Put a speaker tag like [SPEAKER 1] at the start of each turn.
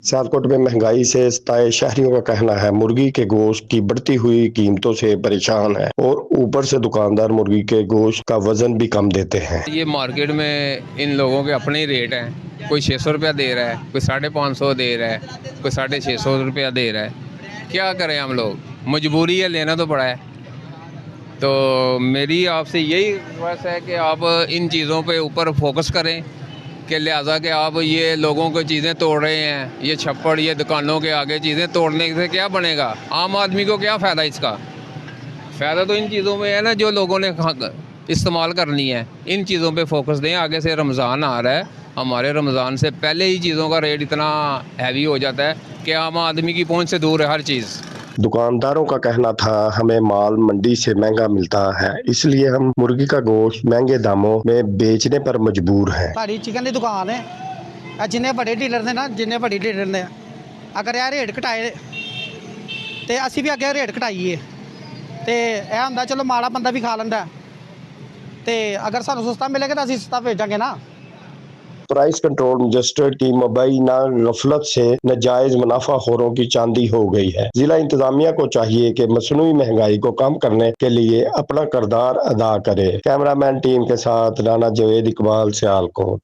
[SPEAKER 1] सियालकोट में महंगाई से सताए शहरियों का कहना है मुर्गी के गोश्त की बढ़ती हुई कीमतों से परेशान है और ऊपर से दुकानदार मुर्गी के गोश्त का वजन भी कम देते हैं।
[SPEAKER 2] ये मार्केट में इन लोगों के अपने ही रेट हैं। कोई 600 रुपया दे रहा है, कोई 550 दे रहा है, कोई 650 रुपया दे रहा है। क्या करें हम लोग, मजबूरी है, लेना तो पड़ा है। तो मेरी आपसे यही रिक्वेस्ट है कि आप इन चीज़ों पे ऊपर फोकस करें कि लिहाजा कि आप ये लोगों को चीज़ें तोड़ रहे हैं, ये छप्पड़, ये दुकानों के आगे चीज़ें तोड़ने से क्या बनेगा? आम आदमी को क्या फ़ायदा इसका? फ़ायदा तो इन चीज़ों में है ना जो लोगों ने इस्तेमाल करनी है। इन चीज़ों पे फोकस दें। आगे से रमज़ान आ रहा है, हमारे रमज़ान से पहले ही चीज़ों का रेट इतना हैवी हो जाता है कि आम आदमी की पहुंच से दूर है हर चीज़।
[SPEAKER 1] दुकानदारों का कहना था हमें माल मंडी से महंगा मिलता है, इसलिए हम मुर्गी का गोश्त महंगे दामों में बेचने पर मजबूर हैं।
[SPEAKER 3] साड़ी चिकन की दुकान है, जिन्हें बड़े डीलर ने ना, जिन्हें बड़ी डीलर ने अगर यह रेट घटाए तो असी भी अगे रेट घटाइए तो यह होंगे चलो माड़ा बंदा भी खा लेंदा तो अगर सानू सस्ता मिलेगा तो असी सस्ता भेजांगे ना।
[SPEAKER 1] प्राइस कंट्रोल मजिस्ट्रेट की मुबैना गफलत से नाजायज मुनाफाखोरों की चांदी हो गई है। जिला इंतजामिया को चाहिए कि मसनूई महंगाई को कम करने के लिए अपना किरदार अदा करे। कैमरामैन टीम के साथ राना जवेद इकबाल, सियालकोट।